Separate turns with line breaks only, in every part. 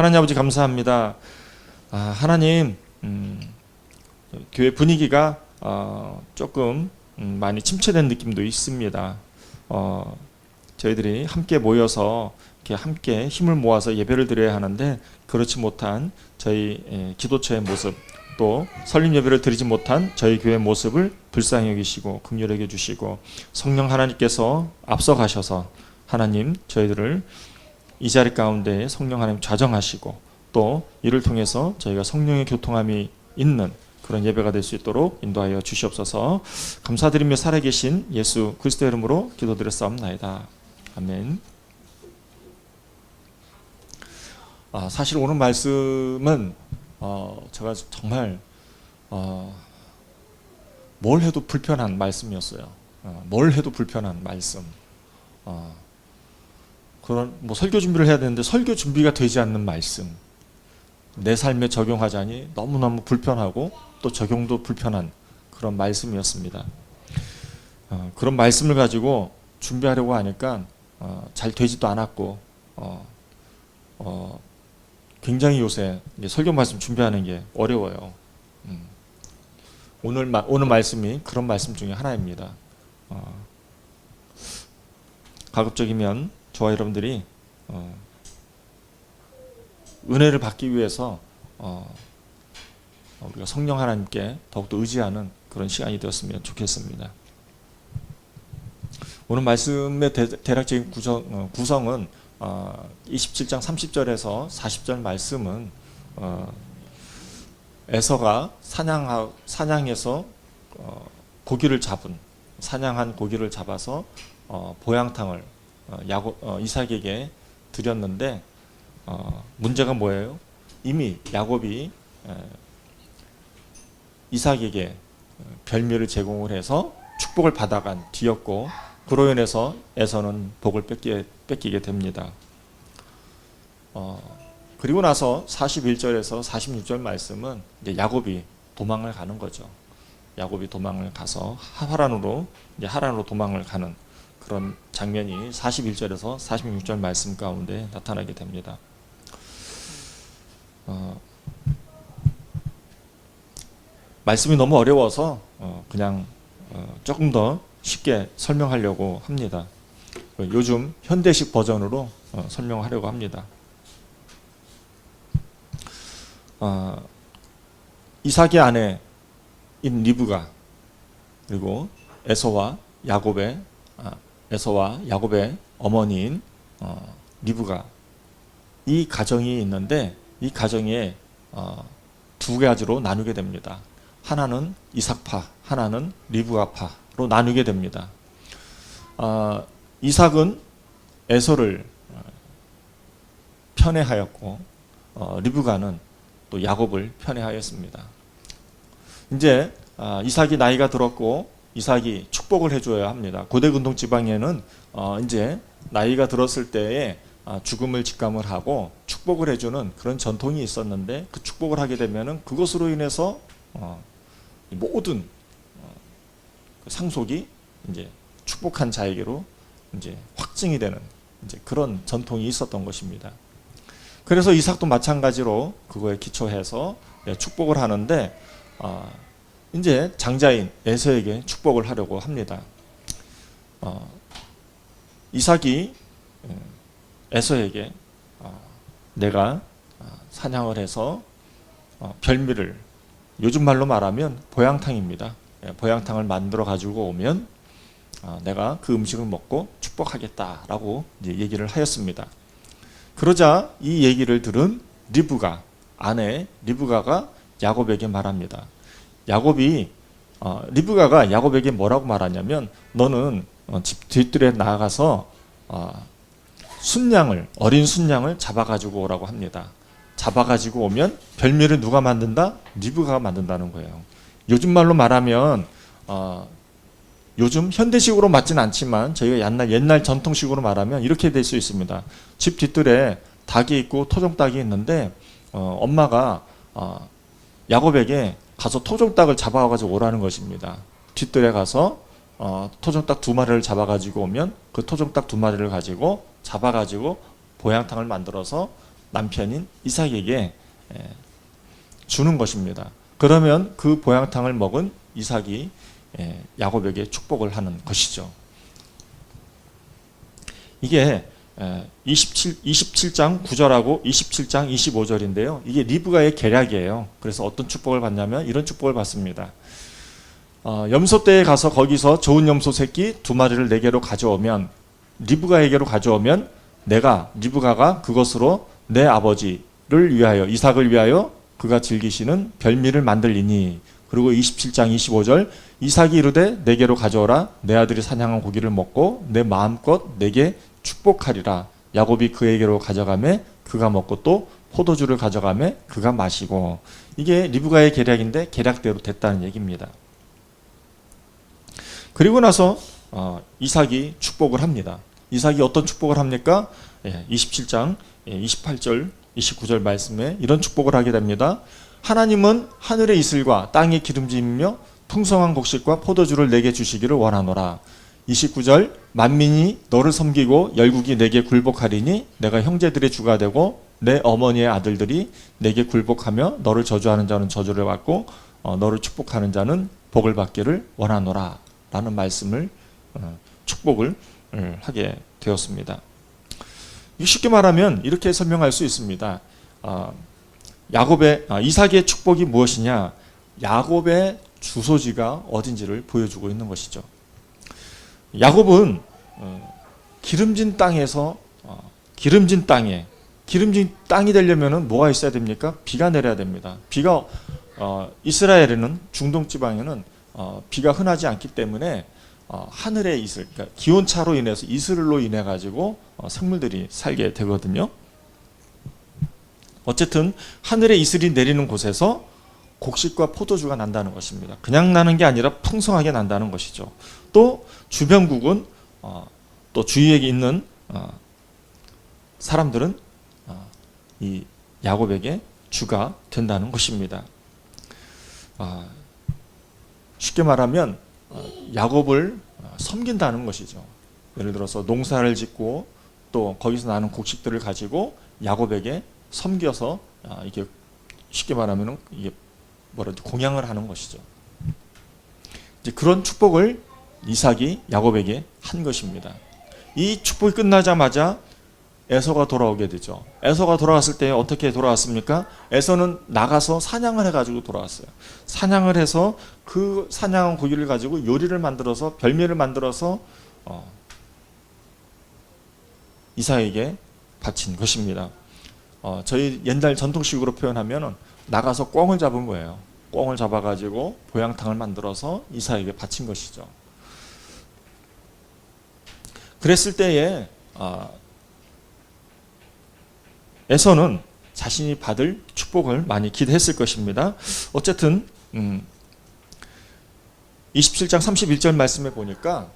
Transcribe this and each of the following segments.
하나님 아버지 감사합니다. 하나님, 교회 분위기가 조금 많이 침체된 느낌도 있습니다. 저희들이 함께 모여서 이렇게 함께 힘을 모아서 예배를 드려야 하는데 그렇지 못한 저희 기도처의 모습, 또 설립 예배를 드리지 못한 저희 교회 모습을 불쌍히 여기시고 긍휼히 여겨 주시고 성령 하나님께서 앞서 가셔서 하나님 저희들을 이 자리 가운데 성령 하나님 좌정하시고 또 이를 통해서 저희가 성령의 교통함이 있는 그런 예배가 될 수 있도록 인도하여 주시옵소서. 감사드리며 살아계신 예수 그리스도의 이름으로 기도드렸사옵나이다. 아멘. 사실 오늘 말씀은 제가 정말 뭘 해도 불편한 말씀이었어요. 뭘 해도 불편한 말씀. 그런 설교 준비를 해야 되는데 설교 준비가 되지 않는 말씀. 내 삶에 적용하자니 너무너무 불편하고 또 적용도 불편한 그런 말씀이었습니다. 그런 말씀을 가지고 준비하려고 하니까 잘 되지도 않았고 굉장히 요새 설교 말씀 준비하는 게 어려워요. 오늘 말씀이 그런 말씀 중에 하나입니다. 가급적이면 저와 여러분들이 은혜를 받기 위해서 우리가 성령 하나님께 더욱더 의지하는 그런 시간이 되었으면 좋겠습니다. 오늘 말씀의 대략적인 구성은 27장 30절에서 40절 말씀은 에서가 사냥해서 고기를 잡은 사냥한 고기를 잡아서 보양탕을 이삭에게 드렸는데 문제가 뭐예요? 이미 야곱이 이삭에게 별미를 제공을 해서 축복을 받아간 뒤였고 그로 인해서 에서는 복을 뺏기게 됩니다. 그리고 나서 41절에서 46절 말씀은 이제 야곱이 도망을 가는 거죠. 야곱이 도망을 가서 하란으로 도망을 가는 그런 장면이 41절에서 46절 말씀 가운데 나타나게 됩니다. 말씀이 너무 어려워서 그냥 조금 더 쉽게 설명하려고 합니다. 요즘 현대식 버전으로 설명하려고 합니다. 이삭의 아내인 리브가 그리고 에서와 야곱의 어머니인 리브가 이 가정이 있는데 이 가정에 두 가지로 나누게 됩니다. 하나는 이삭파, 하나는 리브가파로 나누게 됩니다. 이삭은 에서를 편애하였고 리브가는 또 야곱을 편애하였습니다. 이제 이삭이 나이가 들었고 이삭이 축복을 해줘야 합니다. 고대 근동 지방에는 이제 나이가 들었을 때에 죽음을 직감을 하고 축복을 해주는 그런 전통이 있었는데 그 축복을 하게 되면은 그것으로 인해서 모든 상속이 이제 축복한 자에게로 이제 확증이 되는 이제 그런 전통이 있었던 것입니다. 그래서 이삭도 마찬가지로 그거에 기초해서 축복을 하는데 이제 장자인 에서에게 축복을 하려고 합니다. 이삭이 에서에게 내가 사냥을 해서 별미를 요즘 말로 말하면 보양탕입니다. 보양탕을 만들어 가지고 오면 내가 그 음식을 먹고 축복하겠다라고 이제 얘기를 하였습니다. 그러자 이 얘기를 들은 아내 리브가가 야곱에게 말합니다. 리브가가 야곱에게 뭐라고 말하냐면 너는 집 뒷뜰에 나가서 어린 순양을 잡아가지고 오라고 합니다. 잡아가지고 오면 별미를 누가 만든다? 리브가가 만든다는 거예요. 요즘 말로 말하면 요즘 현대식으로 맞지는 않지만 저희가 옛날 전통식으로 말하면 이렇게 될 수 있습니다. 집 뒷뜰에 닭이 있고 토종닭이 있는데 엄마가 야곱에게 가서 토종닭을 잡아와가지고 오라는 것입니다. 뒷뜰에 가서 토종닭 2마리를 잡아가지고 오면 그 토종닭 2마리를 가지고 잡아가지고 보양탕을 만들어서 남편인 이삭에게 주는 것입니다. 그러면 그 보양탕을 먹은 이삭이 야곱에게 축복을 하는 것이죠. 이게 27장 9절하고 27장 25절인데요. 이게 리브가의 계략이에요. 그래서 어떤 축복을 받냐면 이런 축복을 받습니다. 염소떼에 가서 거기서 좋은 염소 새끼 2마리를 내게로 가져오면, 리브가에게로 가져오면 내가 리브가가 그것으로 내 아버지를 위하여, 이삭을 위하여 그가 즐기시는 별미를 만들리니. 그리고 27장 25절, 이삭이 이르되 내게로 가져오라. 내 아들이 사냥한 고기를 먹고 내 마음껏 내게 축복하리라. 야곱이 그에게로 가져가매 그가 먹고 또 포도주를 가져가매 그가 마시고. 이게 리브가의 계략인데 계략대로 됐다는 얘기입니다. 그리고 나서 이삭이 축복을 합니다. 이삭이 어떤 축복을 합니까? 27장 28절 29절 말씀에 이런 축복을 하게 됩니다. 하나님은 하늘의 이슬과 땅의 기름짐이며 풍성한 곡식과 포도주를 내게 주시기를 원하노라. 29절, 만민이 너를 섬기고 열국이 내게 굴복하리니 내가 형제들의 주가 되고 내 어머니의 아들들이 내게 굴복하며 너를 저주하는 자는 저주를 받고 너를 축복하는 자는 복을 받기를 원하노라 라는 말씀을, 축복을 하게 되었습니다. 쉽게 말하면 이렇게 설명할 수 있습니다. 이삭의 축복이 무엇이냐? 야곱의 주소지가 어딘지를 보여주고 있는 것이죠. 야곱은 기름진 땅에서 기름진 땅이 되려면 뭐가 있어야 됩니까? 비가 내려야 됩니다. 비가 이스라엘에는, 중동 지방에는 비가 흔하지 않기 때문에 하늘의 이슬, 그러니까 기온차로 인해서 이슬로 인해 가지고 생물들이 살게 되거든요. 어쨌든 하늘의 이슬이 내리는 곳에서 곡식과 포도주가 난다는 것입니다. 그냥 나는 게 아니라 풍성하게 난다는 것이죠. 또 주변국은, 또 주위에 있는 사람들은 이 야곱에게 주가 된다는 것입니다. 쉽게 말하면 야곱을 섬긴다는 것이죠. 예를 들어서 농사를 짓고 또 거기서 나는 곡식들을 가지고 야곱에게 섬겨서, 이게 쉽게 말하면 이게 공양을 하는 것이죠. 이제 그런 축복을 이삭이 야곱에게 한 것입니다. 이 축복이 끝나자마자 에서가 돌아오게 되죠. 에서가 돌아왔을 때 어떻게 돌아왔습니까? 에서는 나가서 사냥을 해가지고 돌아왔어요. 사냥을 해서 그 사냥한 고기를 가지고 요리를 만들어서, 별미를 만들어서 이삭에게 바친 것입니다. 저희 옛날 전통식으로 표현하면 나가서 꿩을 잡은 거예요. 꿩을 잡아가지고 보양탕을 만들어서 이삭에게 바친 것이죠. 그랬을 때에 에서는 자신이 받을 축복을 많이 기대했을 것입니다. 어쨌든 27장 31절 말씀에 보니까,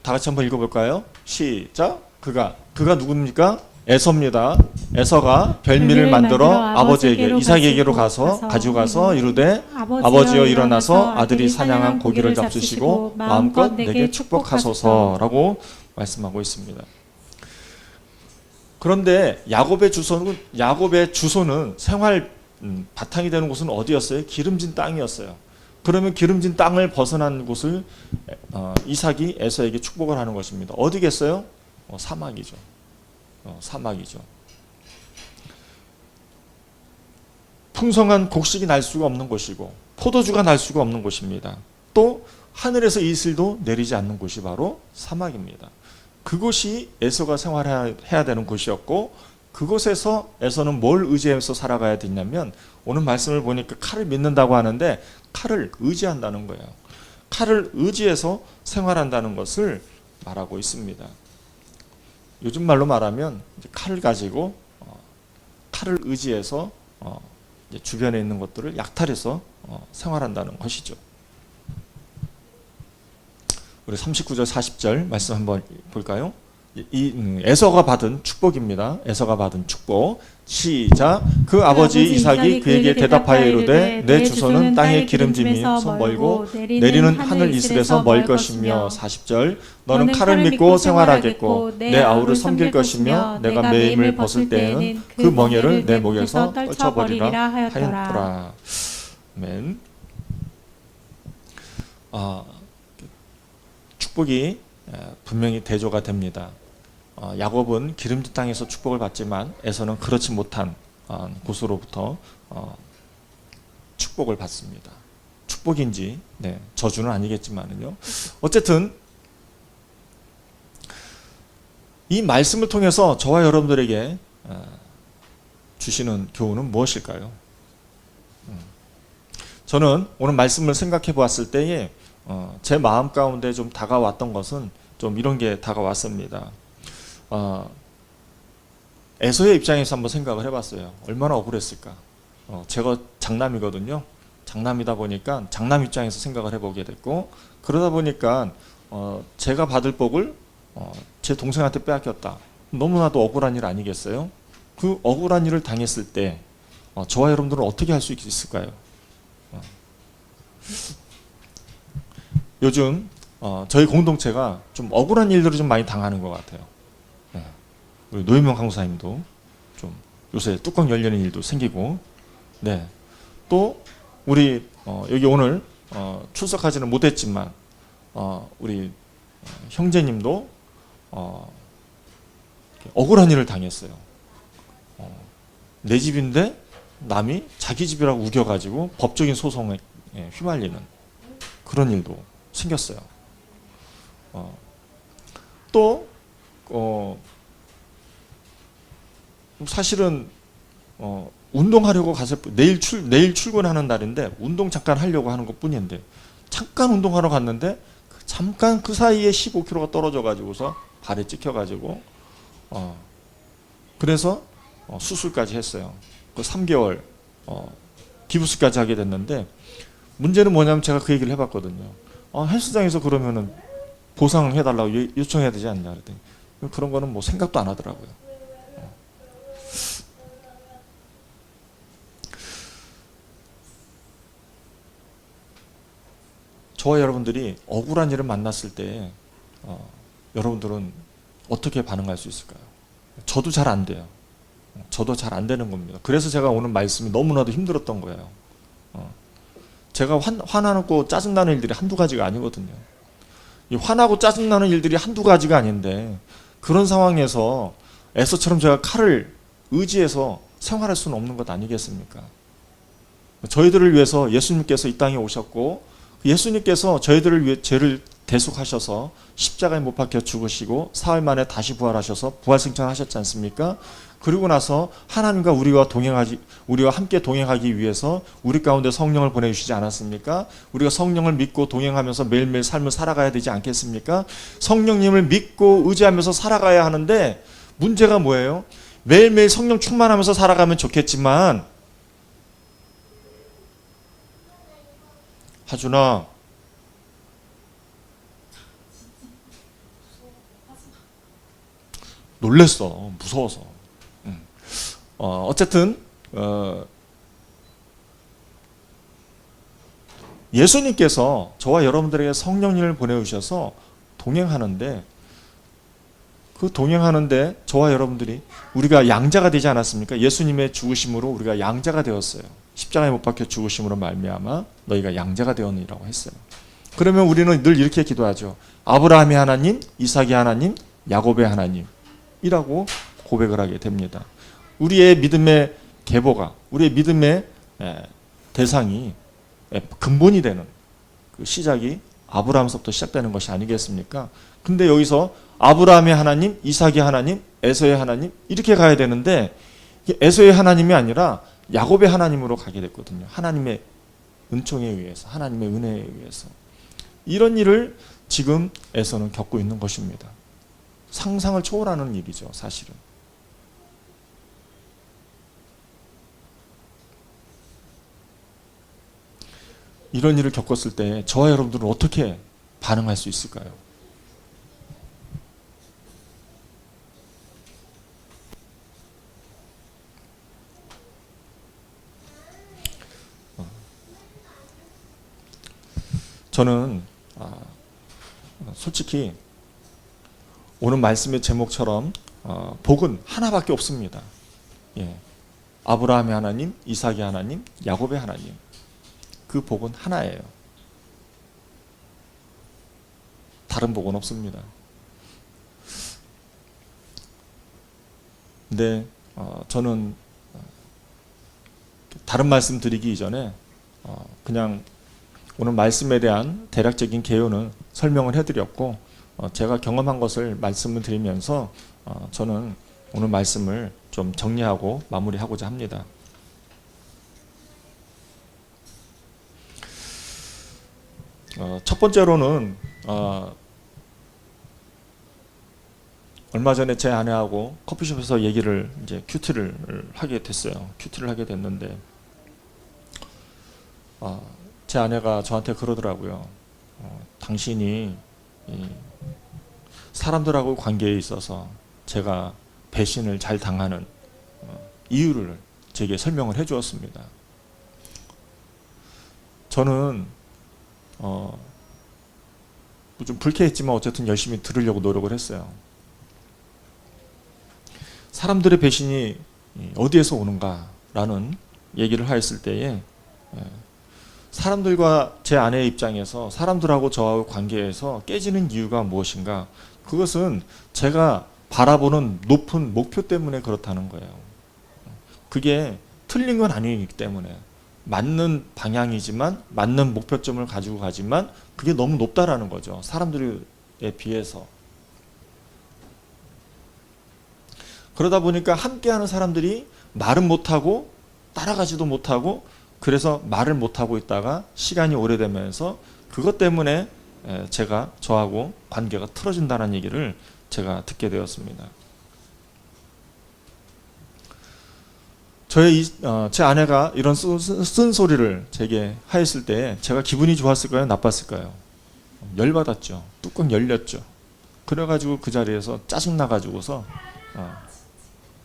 다 같이 한번 읽어볼까요? 시작. 그가 누굽니까? 에서입니다. 에서가 별미를 만들어 아버지에게, 이삭에게로 가지고 가서 이르되 아버지여 일어나서 아들이 사냥한 고기를 잡수시고 마음껏 내게 축복하소서라고 말씀하고 있습니다. 그런데 야곱의 주소는 생활 바탕이 되는 곳은 어디였어요? 기름진 땅이었어요. 그러면 기름진 땅을 벗어난 곳을 이삭이 에서에게 축복을 하는 것입니다. 어디겠어요? 사막이죠. 사막이죠. 풍성한 곡식이 날 수가 없는 곳이고 포도주가 날 수가 없는 곳입니다. 또 하늘에서 이슬도 내리지 않는 곳이 바로 사막입니다. 그곳이 에서가 생활해야 되는 곳이었고, 그곳에서 에서는 뭘 의지해서 살아가야 되냐면, 오늘 말씀을 보니까 칼을 믿는다고 하는데 칼을 의지한다는 거예요. 칼을 의지해서 생활한다는 것을 말하고 있습니다. 요즘 말로 말하면 칼을 가지고 칼을 의지해서 주변에 있는 것들을 약탈해서 생활한다는 것이죠. 우리 39절 40절 말씀 한번 볼까요? 에서가 받은 축복입니다. 에서가 받은 축복. 시작. 그 아버지 이삭이 그에게 대답하여 이르되 내 주소는 땅의 기름짐이서 멀고 내리는 하늘 이슬에서 멀 것이며 40절 너는 칼을 믿고 생활하겠고 내 아우를 섬길 것이며 내가 매임을 벗을 때에는 그 멍에를 내 목에서 떨쳐버리라 하였더라. 아멘. 축복이 분명히 대조가 됩니다. 야곱은 기름진 땅에서 축복을 받지만 에서는 그렇지 못한 곳으로부터 축복을 받습니다. 축복인지 저주는 아니겠지만요. 어쨌든 이 말씀을 통해서 저와 여러분들에게 주시는 교훈은 무엇일까요? 저는 오늘 말씀을 생각해 보았을 때에 제 마음 가운데 좀 다가왔던 것은 좀 이런 게 다가왔습니다. 에서의 입장에서 한번 생각을 해봤어요. 얼마나 억울했을까. 제가 장남이거든요. 장남이다 보니까 장남 입장에서 생각을 해보게 됐고, 그러다 보니까 제가 받을 복을 제 동생한테 빼앗겼다. 너무나도 억울한 일 아니겠어요? 그 억울한 일을 당했을 때 저와 여러분들은 어떻게 할 수 있을까요? 요즘 저희 공동체가 좀 억울한 일들을 좀 많이 당하는 것 같아요. 우리 노현명 강사님도 좀 요새 뚜껑 열리는 일도 생기고, 또 우리 여기 오늘 출석하지는 못했지만 우리 형제님도 억울한 일을 당했어요. 내 집인데 남이 자기 집이라고 우겨가지고 법적인 소송에 휘말리는 그런 일도 생겼어요. 또 사실은 운동하려고 갔을 내일 출근하는 날인데 운동 잠깐 하려고 하는 것뿐인데 잠깐 운동하러 갔는데 잠깐 그 사이에 15kg가 떨어져 가지고서 발에 찍혀 가지고 그래서 수술까지 했어요. 그 3개월 기부스까지 하게 됐는데, 문제는 뭐냐면 제가 그 얘기를 해봤거든요. 헬스장에서 그러면은 보상을 해달라고 요청해야 되지 않냐 그랬더니 그런 거는 뭐 생각도 안 하더라고요. 저와 여러분들이 억울한 일을 만났을 때 여러분들은 어떻게 반응할 수 있을까요? 저도 잘 안 돼요. 저도 잘 안 되는 겁니다. 그래서 제가 오늘 말씀이 너무나도 힘들었던 거예요. 제가 화나고 짜증나는 일들이 한두 가지가 아니거든요. 이 화나고 짜증나는 일들이 한두 가지가 아닌데 그런 상황에서 에서처럼 제가 칼을 의지해서 생활할 수는 없는 것 아니겠습니까? 저희들을 위해서 예수님께서 이 땅에 오셨고, 예수님께서 저희들을 위해 죄를 대속하셔서 십자가에 못 박혀 죽으시고 사흘 만에 다시 부활하셔서 부활승천하셨지 않습니까? 그리고 나서 하나님과 우리와 함께 동행하기 위해서 우리 가운데 성령을 보내주시지 않았습니까? 우리가 성령을 믿고 동행하면서 매일매일 삶을 살아가야 되지 않겠습니까? 성령님을 믿고 의지하면서 살아가야 하는데 문제가 뭐예요? 매일매일 성령 충만하면서 살아가면 좋겠지만, 하준아, 놀랬어. 무서워서. 어쨌든 예수님께서 저와 여러분들에게 성령님을 보내주셔서 동행하는데, 그 동행하는데 저와 여러분들이 우리가 양자가 되지 않았습니까? 예수님의 죽으심으로 우리가 양자가 되었어요. 십자가에 못 박혀 죽으심으로 말미암아 너희가 양자가 되었느니라고 했어요. 그러면 우리는 늘 이렇게 기도하죠. 아브라함의 하나님, 이삭의 하나님, 야곱의 하나님이라고 고백을 하게 됩니다. 우리의 믿음의 계보가, 우리의 믿음의 대상이 근본이 되는 그 시작이 아브라함서부터 시작되는 것이 아니겠습니까? 근데 여기서 아브라함의 하나님, 이삭의 하나님, 에서의 하나님 이렇게 가야 되는데 에서의 하나님이 아니라 야곱의 하나님으로 가게 됐거든요. 하나님의 은총에 의해서, 하나님의 은혜에 의해서. 이런 일을 지금 에서는 겪고 있는 것입니다. 상상을 초월하는 일이죠, 사실은. 이런 일을 겪었을 때 저와 여러분들은 어떻게 반응할 수 있을까요? 저는 솔직히 오늘 말씀의 제목처럼 복은 하나밖에 없습니다. 예. 아브라함의 하나님, 이삭의 하나님, 야곱의 하나님. 그 복은 하나예요. 다른 복은 없습니다. 근데 저는 다른 말씀 드리기 이전에 그냥 오늘 말씀에 대한 대략적인 개요는 설명을 해드렸고, 제가 경험한 것을 말씀을 드리면서 저는 오늘 말씀을 좀 정리하고 마무리하고자 합니다. 첫 번째로는 얼마 전에 제 아내하고 커피숍에서 얘기를 이제 큐티를 하게 됐어요. 큐티를 하게 됐는데 제 아내가 저한테 그러더라고요. 당신이 사람들하고 관계에 있어서 제가 배신을 잘 당하는 이유를 제게 설명을 해 주었습니다. 저는 좀 불쾌했지만 어쨌든 열심히 들으려고 노력을 했어요. 사람들의 배신이 어디에서 오는가라는 얘기를 하였을 때에 사람들과 제 아내의 입장에서 사람들하고 저하고 관계에서 깨지는 이유가 무엇인가? 그것은 제가 바라보는 높은 목표 때문에 그렇다는 거예요. 그게 틀린 건 아니기 때문에 맞는 방향이지만 맞는 목표점을 가지고 가지만 그게 너무 높다라는 거죠. 사람들에 비해서. 그러다 보니까 함께하는 사람들이 말은 못하고 따라가지도 못하고 그래서 말을 못하고 있다가 시간이 오래되면서 그것 때문에 제가 저하고 관계가 틀어진다는 얘기를 제가 듣게 되었습니다. 제 아내가 이런 쓴 소리를 제게 하였을 때 제가 기분이 좋았을까요? 나빴을까요? 열받았죠. 뚜껑 열렸죠. 그래가지고 그 자리에서 짜증나가지고서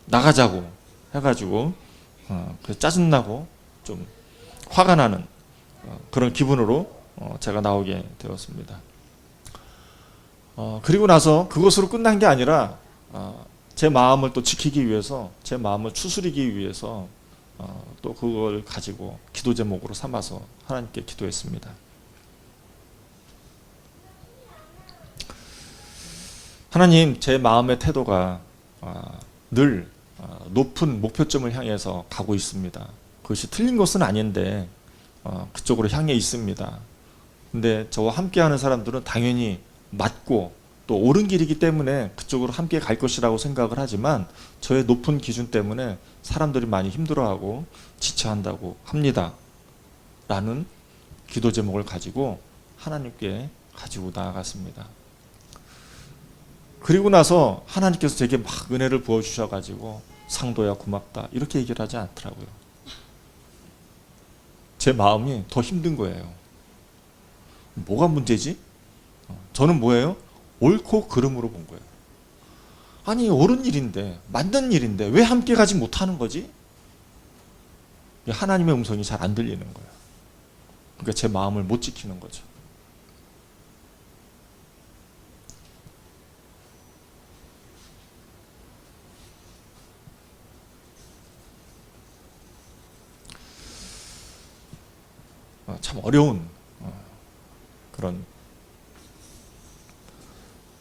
나가자고 해가지고 짜증나고 좀 화가 나는 그런 기분으로 제가 나오게 되었습니다. 그리고 나서 그것으로 끝난 게 아니라 제 마음을 또 지키기 위해서 제 마음을 추스리기 위해서 또 그걸 가지고 기도 제목으로 삼아서 하나님께 기도했습니다. 하나님, 제 마음의 태도가 늘 높은 목표점을 향해서 가고 있습니다. 그것이 틀린 것은 아닌데 그쪽으로 향해 있습니다. 근데 저와 함께하는 사람들은 당연히 맞고 또 옳은 길이기 때문에 그쪽으로 함께 갈 것이라고 생각을 하지만 저의 높은 기준 때문에 사람들이 많이 힘들어하고 지체한다고 합니다. 라는 기도 제목을 가지고 하나님께 가지고 나아갔습니다. 그리고 나서 하나님께서 제게 막 은혜를 부어주셔가지고 상도야 고맙다 이렇게 얘기를 하지 않더라고요. 제 마음이 더 힘든 거예요. 뭐가 문제지? 저는 뭐예요? 옳고 그름으로 본 거예요. 아니 옳은 일인데 맞는 일인데 왜 함께 가지 못하는 거지? 하나님의 음성이 잘 안 들리는 거예요. 그러니까 제 마음을 못 지키는 거죠. 참 어려운 그런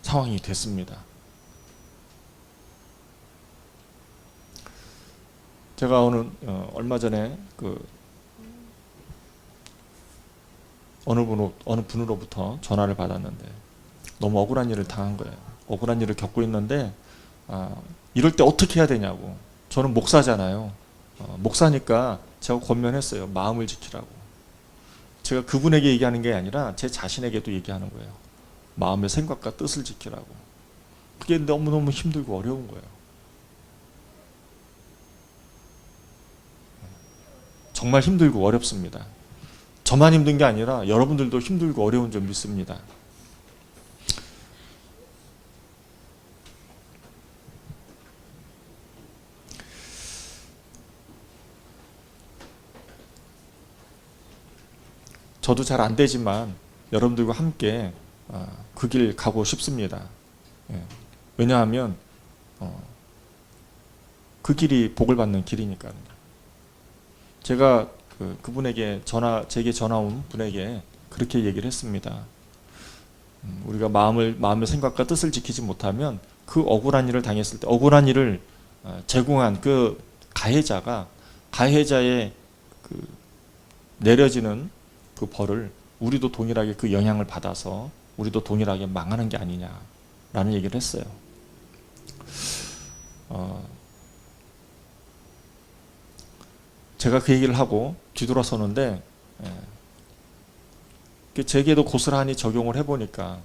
상황이 됐습니다. 제가 얼마 전에 어느 분으로부터 전화를 받았는데 너무 억울한 일을 당한 거예요. 억울한 일을 겪고 있는데 이럴 때 어떻게 해야 되냐고. 저는 목사잖아요. 목사니까 제가 권면했어요. 마음을 지키라고. 제가 그분에게 얘기하는 게 아니라 제 자신에게도 얘기하는 거예요. 마음의 생각과 뜻을 지키라고. 그게 너무너무 힘들고 어려운 거예요. 정말 힘들고 어렵습니다. 저만 힘든 게 아니라 여러분들도 힘들고 어려운 줄 믿습니다. 저도 잘 안 되지만 여러분들과 함께 그 길 가고 싶습니다. 예. 왜냐하면 그 길이 복을 받는 길이니까요. 제가 그분에게 제게 전화 온 분에게 그렇게 얘기를 했습니다. 우리가 마음의 생각과 뜻을 지키지 못하면 그 억울한 일을 당했을 때 억울한 일을 제공한 그 가해자의 그 내려지는 그 벌을 우리도 동일하게 그 영향을 받아서 우리도 동일하게 망하는 게 아니냐라는 얘기를 했어요. 제가 그 얘기를 하고 뒤돌아서는데 제게도 고스란히 적용을 해보니까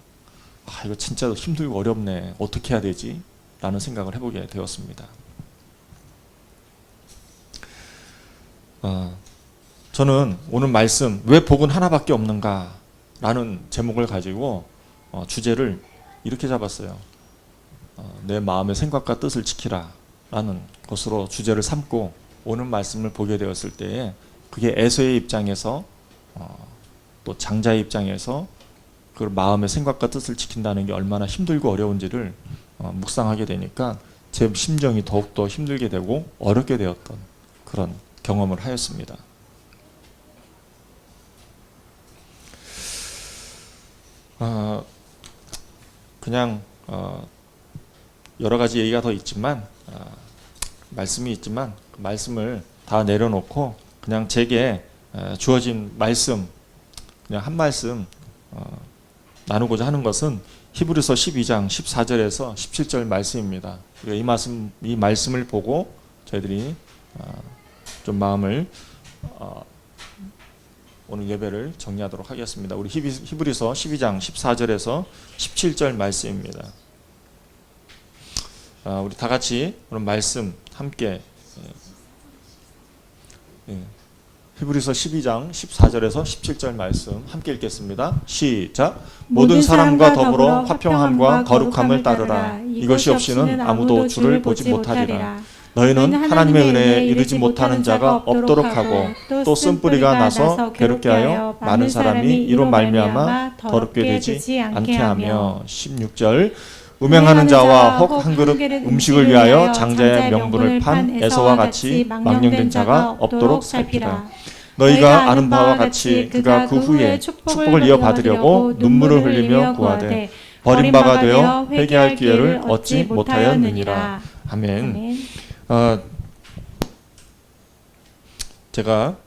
이거 진짜 힘들고 어렵네. 어떻게 해야 되지? 라는 생각을 해보게 되었습니다. 저는 오늘 말씀 왜 복은 하나밖에 없는가? 라는 제목을 가지고 주제를 이렇게 잡았어요. 내 마음의 생각과 뜻을 지키라 라는 것으로 주제를 삼고 오늘 말씀을 보게 되었을 때에 그게 에서의 입장에서 또 장자의 입장에서 그 마음의 생각과 뜻을 지킨다는 게 얼마나 힘들고 어려운지를 묵상하게 되니까 제 심정이 더욱더 힘들게 되고 어렵게 되었던 그런 경험을 하였습니다. 그냥 여러 가지 얘기가 더 있지만 말씀이 있지만 그 말씀을 다 내려놓고 그냥 제게 주어진 말씀 그냥 한 말씀 나누고자 하는 것은 히브리서 12장 14절에서 17절 말씀입니다. 이 말씀을 보고 저희들이 좀 마음을 오늘 예배를 정리하도록 하겠습니다. 우리 히브리서 12장 14절에서 17절 말씀입니다. 우리 다 같이 오늘 말씀 함께 히브리서 12장 14절에서 17절 말씀 함께 읽겠습니다. 시작. 모든 사람과 더불어 화평함과 거룩함을 따르라. 이것이 없이는 아무도 주를 보지 못하리라. 너희는 하나님의 은혜에 이르지 못하는 자가 없도록 하고 또 쓴뿌리가 나서 괴롭게 하여 많은 사람이 이로 말미암아 더럽게 되지 않게 하며. 16절. 음행하는 자와 혹 한 그릇 음식을 위하여 장자의 명분을 판 에서와 같이 망령된 자가 없도록 살피라. 너희가 아는 바와 같이 그가 그 후에 축복을 이어받으려고 눈물을 흘리며 구하되 버림바가 되어 회개할 기회를 얻지 못하였느니라. 아멘. 제가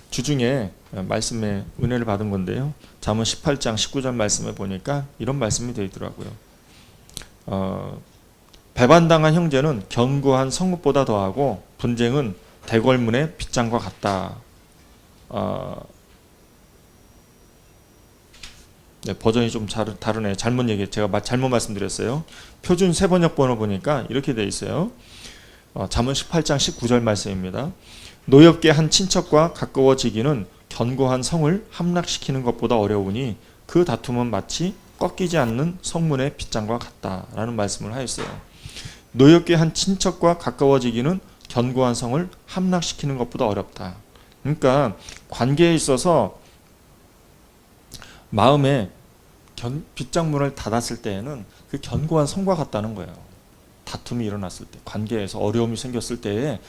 주중에 말씀에 은혜를 받은 건데요. 잠언 18장 19절 말씀에 보니까 이런 말씀이 되어 있더라고요. 배반당한 형제는 견고한 성읍보다 더하고 분쟁은 대궐문의 빗장과 같다. 네, 버전이 좀 다르네. 제가 잘못 말씀드렸어요. 표준 세번역본을 보니까 이렇게 되어 있어요. 잠언 18장 19절 말씀입니다. 노엽게 한 친척과 가까워지기는 견고한 성을 함락시키는 것보다 어려우니 그 다툼은 마치 꺾이지 않는 성문의 빗장과 같다라는 말씀을 하였어요. 노엽게 한 친척과 가까워지기는 견고한 성을 함락시키는 것보다 어렵다. 그러니까 관계에 있어서 마음에 빗장문을 닫았을 때에는 그 견고한 성과 같다는 거예요. 다툼이 일어났을 때, 관계에서 어려움이 생겼을 때에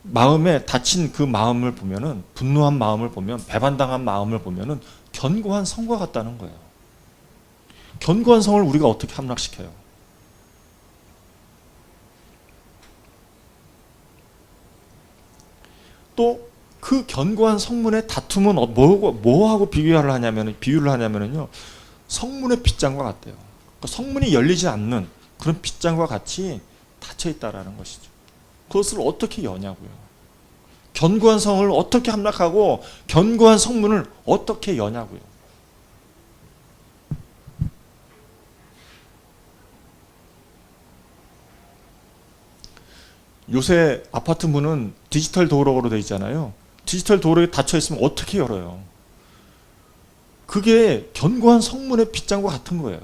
마음에 닫힌 그 마음을 보면은, 분노한 마음을 보면, 배반당한 마음을 보면은 견고한 성과 같다는 거예요. 견고한 성을 우리가 어떻게 함락시켜요? 또 그 견고한 성문의 다툼은 뭐하고 비유를 하냐면요, 성문의 빗장과 같대요. 그러니까 성문이 열리지 않는 그런 빗장과 같이 닫혀 있다라는 것이죠. 그것을 어떻게 여냐고요. 견고한 성을 어떻게 함락하고 견고한 성문을 어떻게 여냐고요. 요새 아파트 문은 디지털 도어락으로 되어 있잖아요. 디지털 도어락이 닫혀 있으면 어떻게 열어요? 그게 견고한 성문의 빗장과 같은 거예요.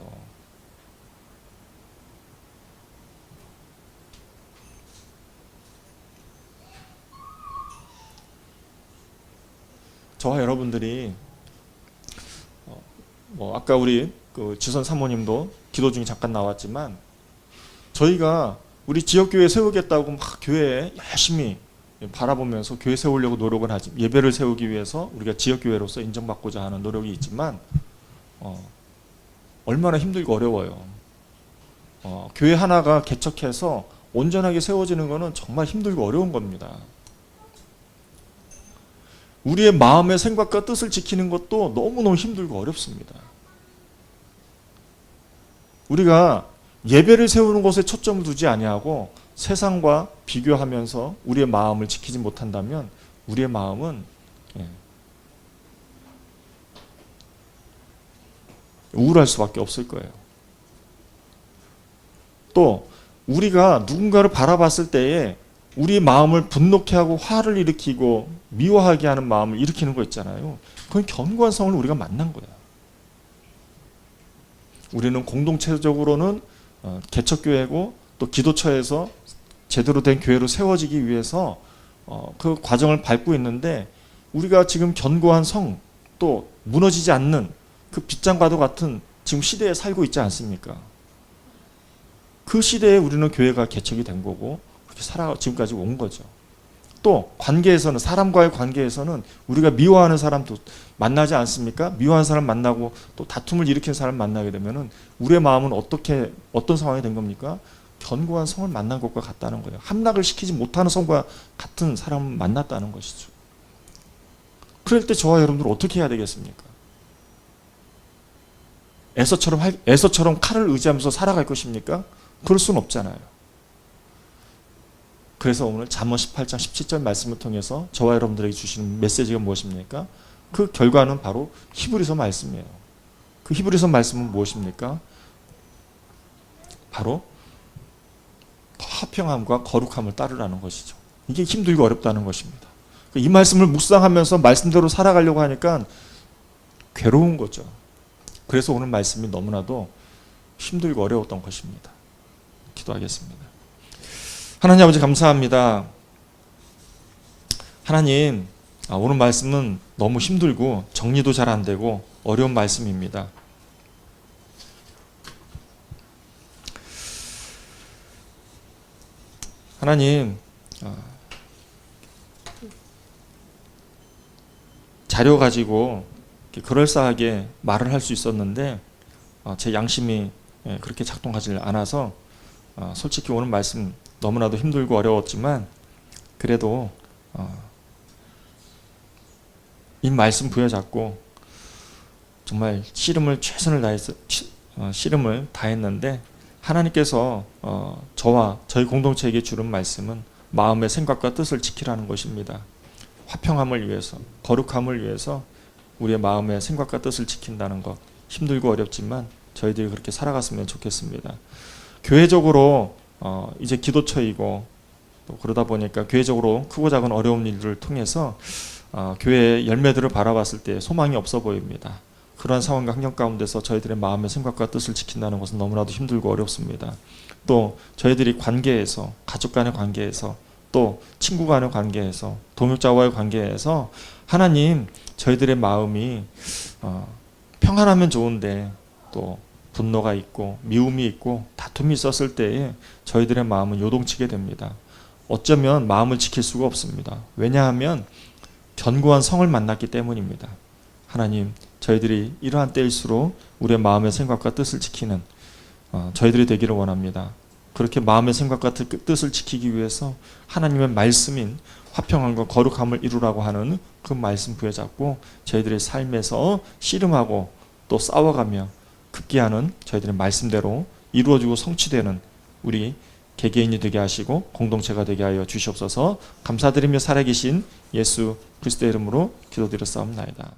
저와 여러분들이 아까 우리 그 지선 사모님도 기도 중에 잠깐 나왔지만 저희가 우리 지역교회 세우겠다고 막 교회에 열심히 바라보면서 교회 세우려고 노력을 하지, 예배를 세우기 위해서 우리가 지역교회로서 인정받고자 하는 노력이 있지만 얼마나 힘들고 어려워요. 교회 하나가 개척해서 온전하게 세워지는 것은 정말 힘들고 어려운 겁니다. 우리의 마음의 생각과 뜻을 지키는 것도 너무너무 힘들고 어렵습니다. 우리가 예배를 세우는 것에 초점을 두지 아니하고 세상과 비교하면서 우리의 마음을 지키지 못한다면 우리의 마음은 우울할 수밖에 없을 거예요. 또 우리가 누군가를 바라봤을 때에 우리의 마음을 분노케 하고 화를 일으키고 미워하게 하는 마음을 일으키는 거 있잖아요. 그건 견고한 성을 우리가 만난 거야. 우리는 공동체적으로는 개척교회고 또 기도처에서 제대로 된 교회로 세워지기 위해서 그 과정을 밟고 있는데 우리가 지금 견고한 성, 또 무너지지 않는 그 빗장과도 같은 지금 시대에 살고 있지 않습니까? 그 시대에 우리는 교회가 개척이 된 거고 그렇게 지금까지 온 거죠. 또 관계에서는, 사람과의 관계에서는 우리가 미워하는 사람도 만나지 않습니까? 미워하는 사람 만나고 또 다툼을 일으키는 사람 만나게 되면은 우리의 마음은 어떤 상황이 된 겁니까? 견고한 성을 만난 것과 같다는 거예요. 함락을 시키지 못하는 성과 같은 사람을 만났다는 것이죠. 그럴 때 저와 여러분들 어떻게 해야 되겠습니까? 에서처럼 칼을 의지하면서 살아갈 것입니까? 그럴 수는 없잖아요. 그래서 오늘 잠언 18장 17절 말씀을 통해서 저와 여러분들에게 주시는 메시지가 무엇입니까? 그 결과는 바로 히브리서 말씀이에요. 그 히브리서 말씀은 무엇입니까? 바로 화평함과 거룩함을 따르라는 것이죠. 이게 힘들고 어렵다는 것입니다. 이 말씀을 묵상하면서 말씀대로 살아가려고 하니까 괴로운 거죠. 그래서 오늘 말씀이 너무나도 힘들고 어려웠던 것입니다. 기도하겠습니다. 하나님 아버지 감사합니다. 하나님, 오늘 말씀은 너무 힘들고 정리도 잘 안 되고 어려운 말씀입니다. 하나님, 자료 가지고 그럴싸하게 말을 할 수 있었는데 제 양심이 그렇게 작동하지 않아서 솔직히 오늘 말씀 너무나도 힘들고 어려웠지만 그래도 이 말씀 부여잡고 정말 최선을 다해서 씨름을 다했는데 하나님께서 저와 저희 공동체에게 주는 말씀은 마음의 생각과 뜻을 지키라는 것입니다. 화평함을 위해서, 거룩함을 위해서 우리의 마음의 생각과 뜻을 지킨다는 것, 힘들고 어렵지만 저희들이 그렇게 살아갔으면 좋겠습니다. 교회적으로 이제 기도처이고 또 그러다 보니까 교회적으로 크고 작은 어려운 일들을 통해서 교회의 열매들을 바라봤을 때 소망이 없어 보입니다. 그러한 상황과 환경 가운데서 저희들의 마음의 생각과 뜻을 지킨다는 것은 너무나도 힘들고 어렵습니다. 또 저희들이 관계에서, 가족 간의 관계에서, 또 친구 간의 관계에서, 동역자와의 관계에서 하나님, 저희들의 마음이 평안하면 좋은데 또 분노가 있고 미움이 있고 다툼이 있었을 때에 저희들의 마음은 요동치게 됩니다. 어쩌면 마음을 지킬 수가 없습니다. 왜냐하면 견고한 성을 만났기 때문입니다. 하나님, 저희들이 이러한 때일수록 우리의 마음의 생각과 뜻을 지키는 저희들이 되기를 원합니다. 그렇게 마음의 생각과 뜻을 지키기 위해서 하나님의 말씀인 화평함과 거룩함을 이루라고 하는 그 말씀 부여잡고 저희들의 삶에서 씨름하고 또 싸워가며 급기야는 저희들의 말씀대로 이루어지고 성취되는 우리 개개인이 되게 하시고 공동체가 되게 하여 주시옵소서. 감사드리며 살아계신 예수 그리스도의 이름으로 기도드렸사옵나이다.